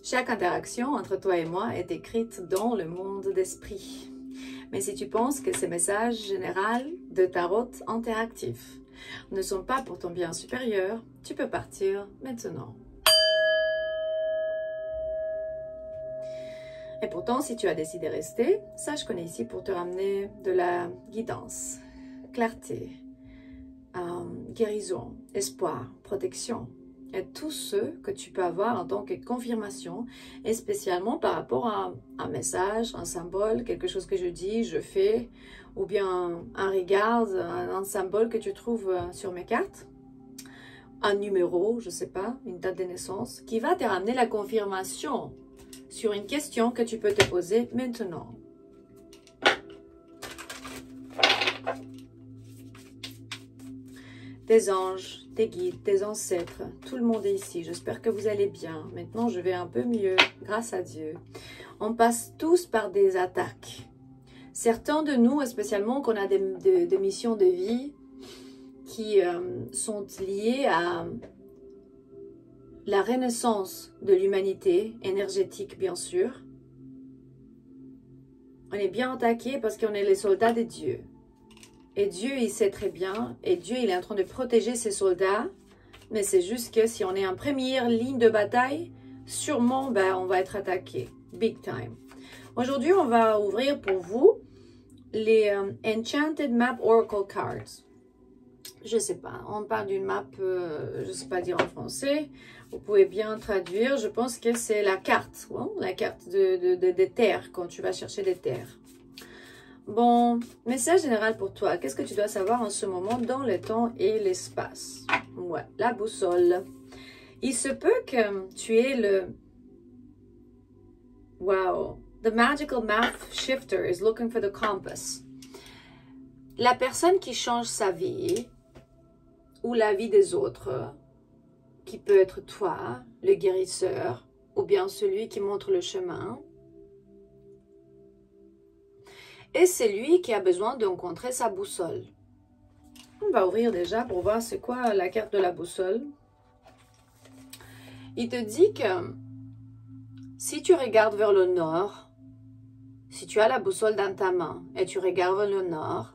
Chaque interaction entre toi et moi est écrite dans le monde d'esprit. Mais si tu penses que ces messages généraux de tarot interactifs ne sont pas pour ton bien supérieur, tu peux partir maintenant. Et pourtant, si tu as décidé de rester, sache qu'on est ici pour te ramener de la guidance, clarté, guérison, espoir, protection. Et tout ce que tu peux avoir en tant que confirmation, et spécialement par rapport à un message, un symbole, quelque chose que je dis, je fais, ou bien un regard, un symbole que tu trouves sur mes cartes, un numéro, je ne sais pas, une date de naissance, qui va te ramener la confirmation sur une question que tu peux te poser maintenant. Tes anges, tes guides, tes ancêtres, tout le monde est ici. J'espère que vous allez bien. Maintenant, je vais un peu mieux, grâce à Dieu. On passe tous par des attaques. Certains de nous, spécialement qu'on a des missions de vie qui sont liées à la renaissance de l'humanité, énergétique bien sûr. On est bien attaqué parce qu'on est les soldats de Dieu. Et Dieu, il sait très bien, et Dieu, il est en train de protéger ses soldats, mais c'est juste que si on est en première ligne de bataille, sûrement, on va être attaqué, big time. Aujourd'hui, on va ouvrir pour vous les Enchanted Map Oracle Cards. Je sais pas, on parle d'une map, je sais pas dire en français, vous pouvez bien traduire, je pense que c'est la carte, hein, la carte des terres, quand tu vas chercher des terres. Bon, message général pour toi, qu'est-ce que tu dois savoir en ce moment dans le temps et l'espace? Ouais, la boussole. Il se peut que tu aies le... Wow, the magical map shifter is looking for the compass. La personne qui change sa vie ou la vie des autres, qui peut être toi, le guérisseur, ou bien celui qui montre le chemin. Et c'est lui qui a besoin de rencontrer sa boussole. On va ouvrir déjà pour voir c'est quoi la carte de la boussole. Il te dit que si tu regardes vers le nord, si tu as la boussole dans ta main et tu regardes vers le nord,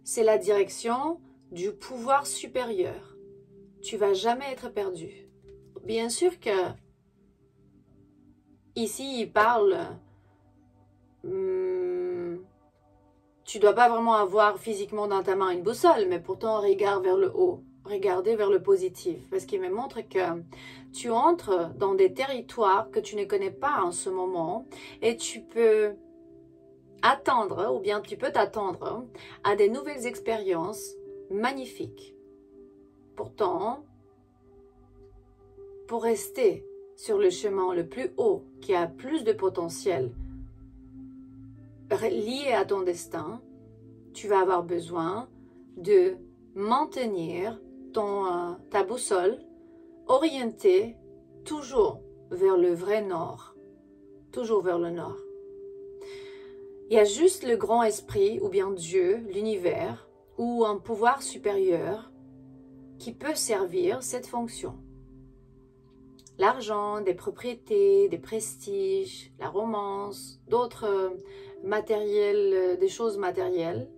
c'est la direction du pouvoir supérieur. Tu vas jamais être perdu. Bien sûr que ici il parle, tu dois pas vraiment avoir physiquement dans ta main une boussole, mais pourtant regarde vers le haut, regardez vers le positif, parce qu'il me montre que tu entres dans des territoires que tu ne connais pas en ce moment et tu peux attendre, ou bien tu peux t'attendre à des nouvelles expériences magnifiques. Pourtant, pour rester sur le chemin le plus haut, qui a plus de potentiel lié à ton destin, tu vas avoir besoin de maintenir ta boussole orientée toujours vers le vrai nord, toujours vers le nord. Il y a juste le grand esprit, ou bien Dieu, l'univers, ou un pouvoir supérieur qui peut servir cette fonction. L'argent, des propriétés, des prestiges, la romance, d'autres matériels, des choses matérielles,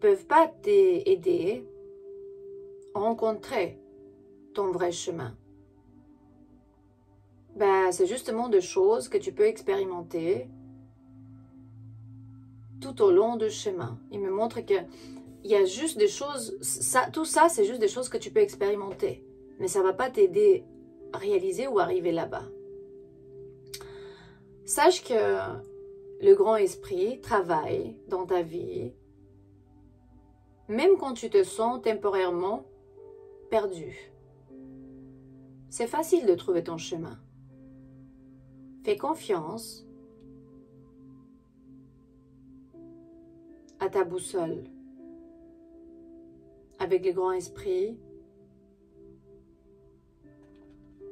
peuvent pas t'aider à rencontrer ton vrai chemin. C'est justement des choses que tu peux expérimenter tout au long du chemin. Il me montre qu'il y a juste des choses, tout ça c'est juste des choses que tu peux expérimenter, mais ça ne va pas t'aider à réaliser ou arriver là-bas. Sache que le grand esprit travaille dans ta vie, même quand tu te sens temporairement perdu. C'est facile de trouver ton chemin. Fais confiance à ta boussole avec le grand esprit,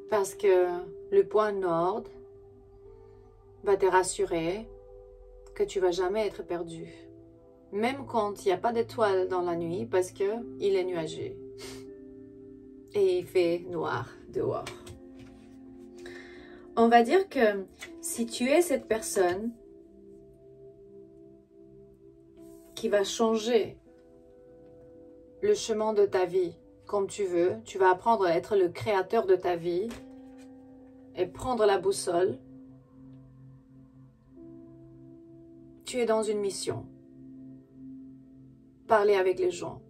parce que le point nord va te rassurer que tu ne vas jamais être perdu, même quand il n'y a pas d'étoiles dans la nuit, parce qu'il est nuageux et il fait noir dehors. On va dire que si tu es cette personne qui va changer le chemin de ta vie comme tu veux, tu vas apprendre à être le créateur de ta vie et prendre la boussole. Tu es dans une mission. Parler avec les gens.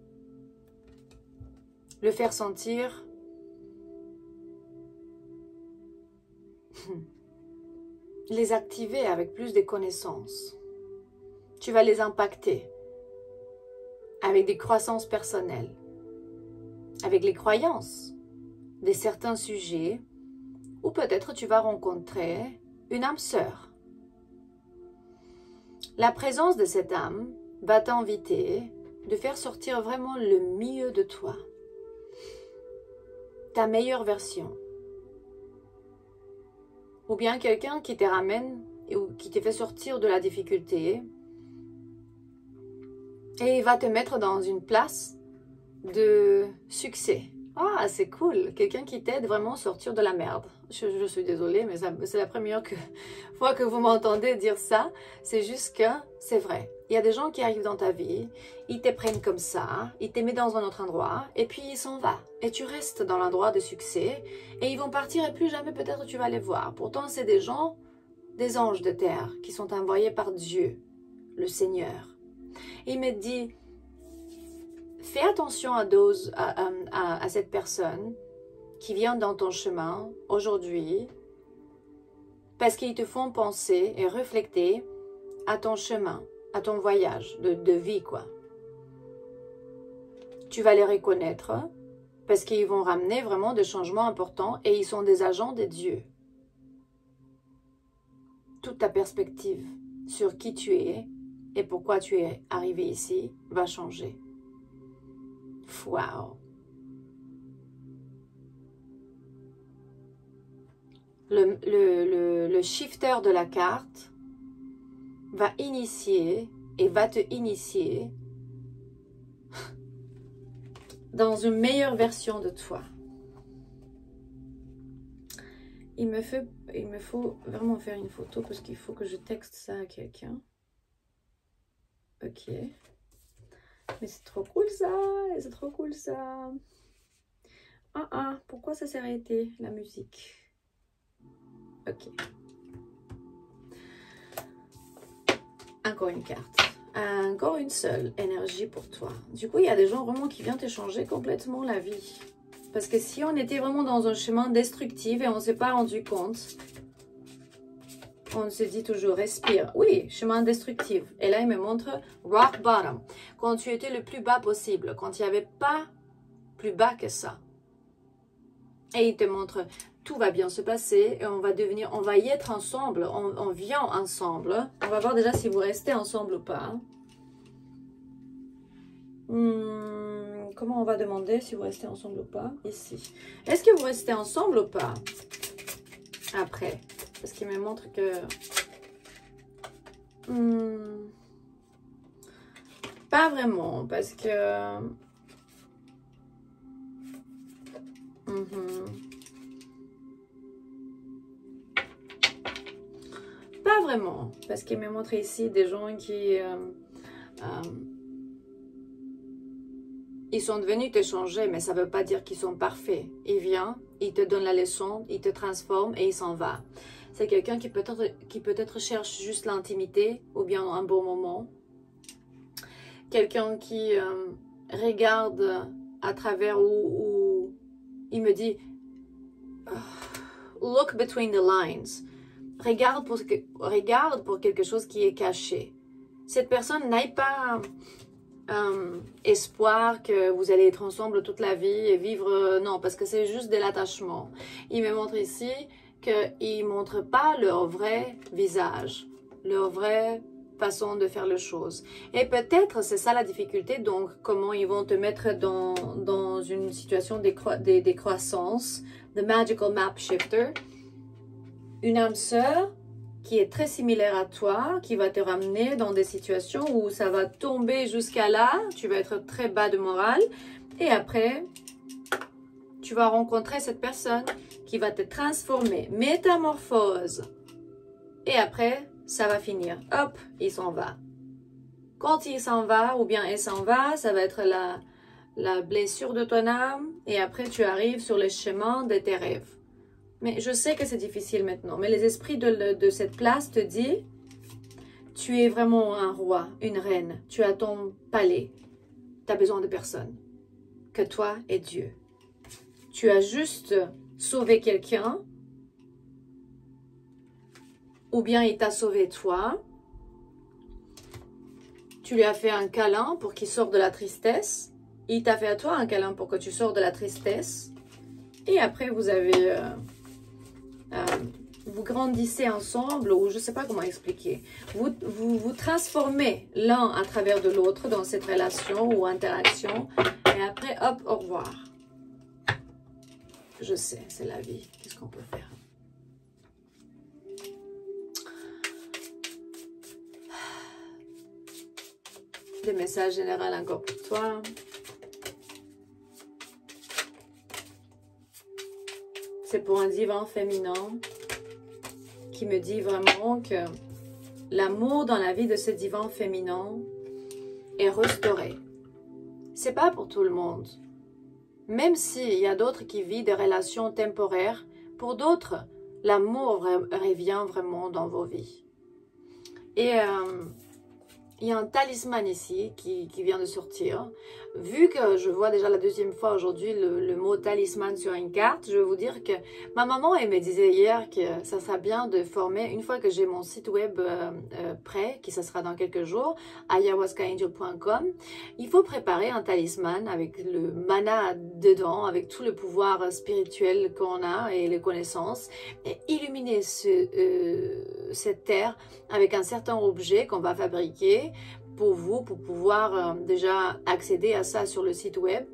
Le faire sentir. Les activer avec plus de connaissances. Tu vas les impacter avec des croissances personnelles, avec les croyances de certains sujets, ou peut-être tu vas rencontrer une âme sœur. La présence de cette âme va t'inviter de faire sortir vraiment le mieux de toi, ta meilleure version. Ou bien quelqu'un qui te ramène ou qui te fait sortir de la difficulté et il va te mettre dans une place de succès. Ah, c'est cool. Quelqu'un qui t'aide vraiment à sortir de la merde. Je suis désolée, mais c'est la première fois que vous m'entendez dire ça. C'est juste que c'est vrai. Il y a des gens qui arrivent dans ta vie, ils te prennent comme ça, ils te mettent dans un autre endroit, et puis ils s'en vont. Et tu restes dans l'endroit de succès, et ils vont partir et plus jamais peut-être tu vas les voir. Pourtant, c'est des gens, des anges de terre, qui sont envoyés par Dieu, le Seigneur. Et il me dit, fais attention à cette personne qui vient dans ton chemin aujourd'hui, parce qu'ils te font penser et réfléchir à ton chemin, à ton voyage de vie, quoi. Tu vas les reconnaître parce qu'ils vont ramener vraiment des changements importants et ils sont des agents de Dieu. Toute ta perspective sur qui tu es et pourquoi tu es arrivé ici va changer. Wow! Le shifter de la carte va initier et va te initier dans une meilleure version de toi. Il me faut vraiment faire une photo parce qu'il faut que je texte ça à quelqu'un. Ok. Mais c'est trop cool ça, c'est trop cool ça. Pourquoi ça s'est arrêté la musique? Ok. Encore une carte. Encore une seule énergie pour toi. Du coup, il y a des gens vraiment qui viennent te changer complètement la vie. Parce que si on était vraiment dans un chemin destructif et on ne s'est pas rendu compte, on se dit toujours, respire. Oui, chemin destructif. Et là, il me montre rock bottom. Quand tu étais le plus bas possible, quand il n'y avait pas plus bas que ça. Et il te montre, tout va bien se passer et on va y être ensemble. On vient ensemble. On va voir déjà si vous restez ensemble ou pas. Comment on va demander si vous restez ensemble ou pas? Ici. Est-ce que vous restez ensemble ou pas? Après. Parce qu'il me montre que... pas vraiment. Parce que... Pas vraiment. Parce qu'il me montre ici des gens qui... ils sont devenus te changer, mais ça ne veut pas dire qu'ils sont parfaits. Il vient, il te donne la leçon, il te transforme et il s'en va. C'est quelqu'un qui peut-être cherche juste l'intimité ou bien un bon moment. Quelqu'un qui regarde à travers où il me dit look between the lines. Regarde pour quelque chose qui est caché. Cette personne n'a pas espoir que vous allez être ensemble toute la vie et vivre... non, parce que c'est juste de l'attachement. Il me montre ici qu'ils ne montrent pas leur vrai visage, leur vraie façon de faire les choses. Et peut-être c'est ça la difficulté, donc comment ils vont te mettre dans une situation de décroissance, the magical map shifter, une âme sœur qui est très similaire à toi, qui va te ramener dans des situations où ça va tomber jusqu'à là, tu vas être très bas de morale, et après, tu vas rencontrer cette personne qui va te transformer, métamorphose. Et après, ça va finir. Hop, il s'en va. Quand il s'en va, ou bien elle s'en va, ça va être la blessure de ton âme. Et après, tu arrives sur le chemin de tes rêves. Mais je sais que c'est difficile maintenant. Mais les esprits de cette place te disent, tu es vraiment un roi, une reine. Tu as ton palais. Tu as besoin de personne. Que toi et Dieu. Tu as juste sauvé quelqu'un. Ou bien il t'a sauvé toi. Tu lui as fait un câlin pour qu'il sorte de la tristesse. Il t'a fait à toi un câlin pour que tu sors de la tristesse. Et après, vous avez... vous grandissez ensemble, ou je ne sais pas comment expliquer. Vous transformez l'un à travers de l'autre dans cette relation ou interaction. Et après, hop, au revoir. Je sais, c'est la vie. Qu'est-ce qu'on peut faire? Des messages généraux encore pour toi. C'est pour un divan féminin qui me dit vraiment que l'amour dans la vie de ce divan féminin est restauré. C'est pas pour tout le monde. Même s'il y a d'autres qui vivent des relations temporaires, pour d'autres, l'amour revient vraiment dans vos vies. Et il y a un talisman ici qui vient de sortir. Vu que je vois déjà la deuxième fois aujourd'hui le mot talisman sur une carte, je vais vous dire que ma maman, elle me disait hier que ça serait bien de former, une fois que j'ai mon site web prêt, qui ça sera dans quelques jours, ayahuascaangel.com, il faut préparer un talisman avec le mana dedans, avec tout le pouvoir spirituel qu'on a et les connaissances, et illuminer cette terre avec un certain objet qu'on va fabriquer pour vous, pour pouvoir déjà accéder à ça sur le site web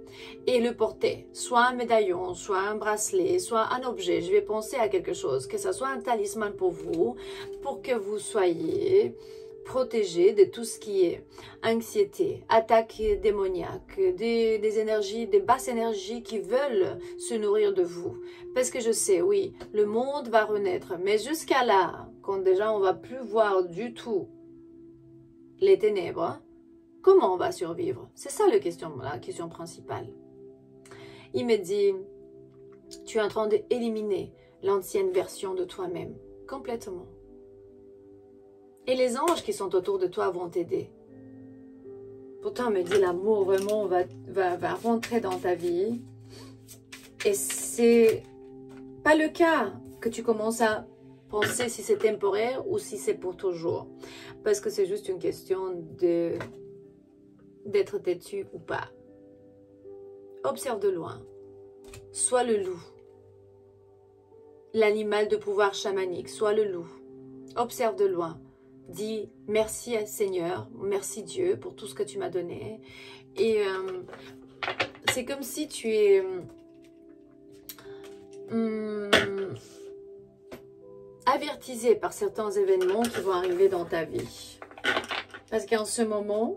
et le porter, soit un médaillon, soit un bracelet, soit un objet. Je vais penser à quelque chose, que ce soit un talisman pour vous, pour que vous soyez protégé de tout ce qui est anxiété, attaque démoniaque, des énergies, des basses énergies qui veulent se nourrir de vous. Parce que je sais, oui, le monde va renaître, mais jusqu'à là, quand déjà on va plus voir du tout les ténèbres, comment on va survivre? C'est ça la question principale. Il me dit, tu es en train d'éliminer l'ancienne version de toi-même, complètement. Et les anges qui sont autour de toi vont t'aider. Pourtant, il me dit, l'amour vraiment va rentrer dans ta vie. Et c'est pas le cas que tu commences à penser si c'est temporaire ou si c'est pour toujours. Parce que c'est juste une question d'être têtu ou pas. Observe de loin. Sois le loup. L'animal de pouvoir chamanique, sois le loup. Observe de loin. Dis merci Seigneur, merci Dieu pour tout ce que tu m'as donné. Et c'est comme si tu es... avertisé par certains événements qui vont arriver dans ta vie. Parce qu'en ce moment,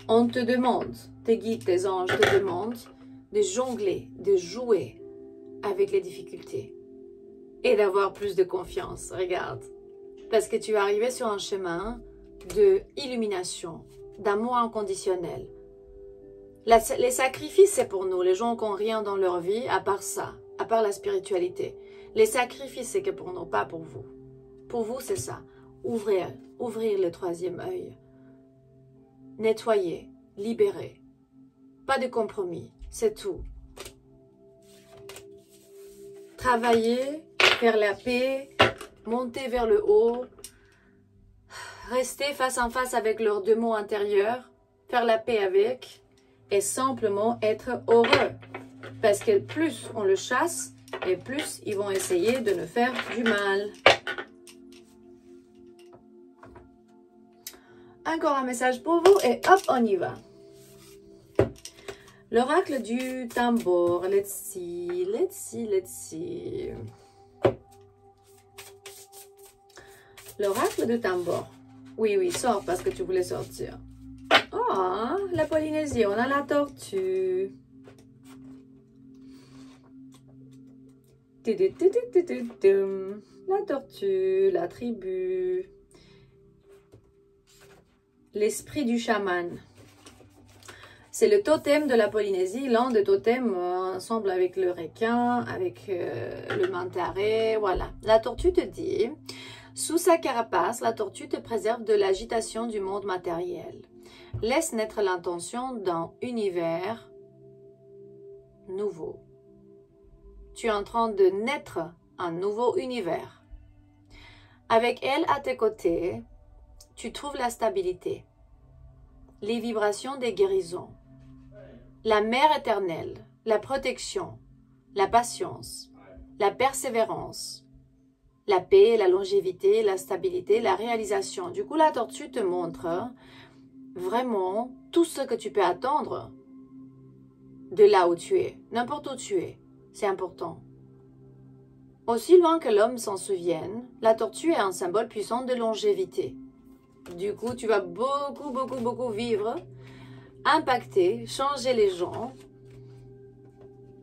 on te demande, tes guides, tes anges te demandent de jongler, de jouer avec les difficultés et d'avoir plus de confiance. Regarde, parce que tu es arrivé sur un chemin de illumination, d'amour inconditionnel. Les sacrifices, c'est pour nous, les gens qui n'ont rien dans leur vie, à part ça, à part la spiritualité. Les sacrifices, c'est que pour nous, pas pour vous. Pour vous, c'est ça. Ouvrir le troisième œil. Nettoyer, libérer. Pas de compromis, c'est tout. Travailler, faire la paix, monter vers le haut, rester face en face avec leurs démons intérieurs, faire la paix avec... et simplement être heureux. Parce que plus on le chasse, et plus ils vont essayer de nous faire du mal. Encore un message pour vous, et hop, on y va. L'oracle du tambour. Let's see, let's see, let's see. L'oracle du tambour. Oui, oui, sors parce que tu voulais sortir. Oh, la Polynésie, on a la tortue. La tortue, la tribu. L'esprit du chaman. C'est le totem de la Polynésie, l'un des totems ensemble avec le requin, avec le manta-ray, voilà. La tortue te dit, sous sa carapace, la tortue te préserve de l'agitation du monde matériel. Laisse naître l'intention d'un univers nouveau. Tu es en train de naître un nouveau univers. Avec elle à tes côtés, tu trouves la stabilité, les vibrations des guérisons, la mère éternelle, la protection, la patience, la persévérance, la paix, la longévité, la stabilité, la réalisation. Du coup, la tortue te montre vraiment tout ce que tu peux attendre de là où tu es, n'importe où tu es. C'est important. Aussi loin que l'homme s'en souvienne, la tortue est un symbole puissant de longévité. Du coup, tu vas beaucoup vivre, impacter, changer les gens,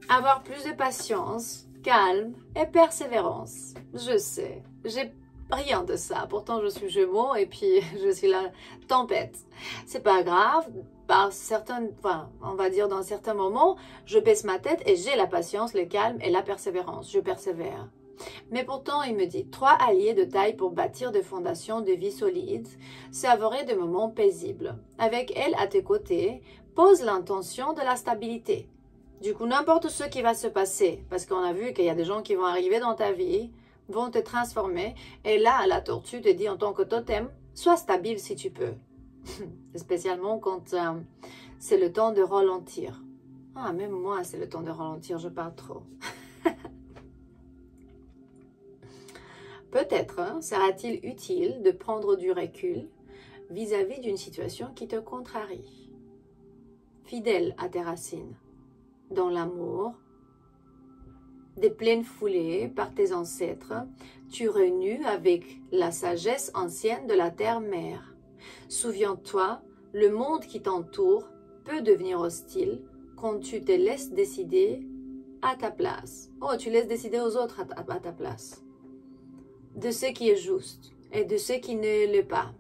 avoir plus de patience, calme et persévérance. Je sais, j'ai rien de ça. Pourtant, je suis Gémeaux et puis je suis la tempête. C'est pas grave. Par certains, on va dire dans certains moments, je baisse ma tête et j'ai la patience, le calme et la persévérance. Je persévère. Mais pourtant, il me dit, 3 alliés de taille pour bâtir des fondations de vie solides, savourer de moments paisibles. Avec elle à tes côtés, pose l'intention de la stabilité. Du coup, n'importe ce qui va se passer, parce qu'on a vu qu'il y a des gens qui vont arriver dans ta vie, vont te transformer, et là, la tortue te dit en tant que totem, sois stable si tu peux. Spécialement quand c'est le temps de ralentir. Ah, même moi, c'est le temps de ralentir, je parle trop. Peut-être sera-t-il utile de prendre du recul vis-à-vis d'une situation qui te contrarie. Fidèle à tes racines, dans l'amour, des plaines foulées par tes ancêtres, tu renoues avec la sagesse ancienne de la terre-mère. Souviens-toi, le monde qui t'entoure peut devenir hostile quand tu te laisses décider à ta place. Oh, tu laisses décider aux autres à ta place. De ce qui est juste et de ce qui ne l'est pas.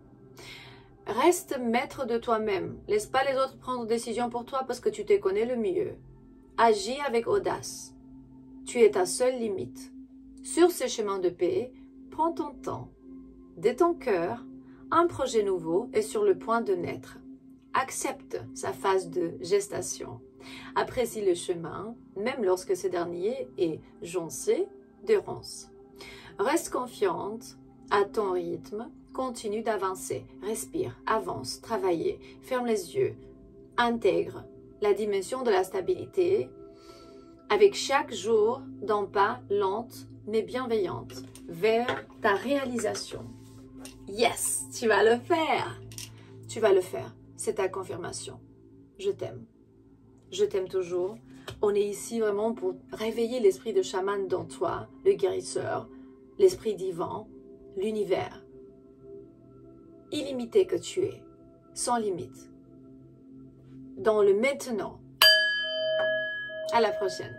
Reste maître de toi-même. Laisse pas les autres prendre des décisions pour toi parce que tu te connais le mieux. Agis avec audace. Tu es ta seule limite. Sur ce chemin de paix, prends ton temps. De ton cœur, un projet nouveau est sur le point de naître. Accepte sa phase de gestation. Apprécie le chemin, même lorsque ce dernier est joncé de ronces. Reste confiante à ton rythme, continue d'avancer, respire, avance, travaille, ferme les yeux, intègre la dimension de la stabilité avec chaque jour d'un pas lente mais bienveillante vers ta réalisation. Yes, tu vas le faire. Tu vas le faire. C'est ta confirmation. Je t'aime. Je t'aime toujours. On est ici vraiment pour réveiller l'esprit de chaman dans toi, le guérisseur, l'esprit divin, l'univers. Illimité que tu es, sans limite. Dans le maintenant. À la prochaine.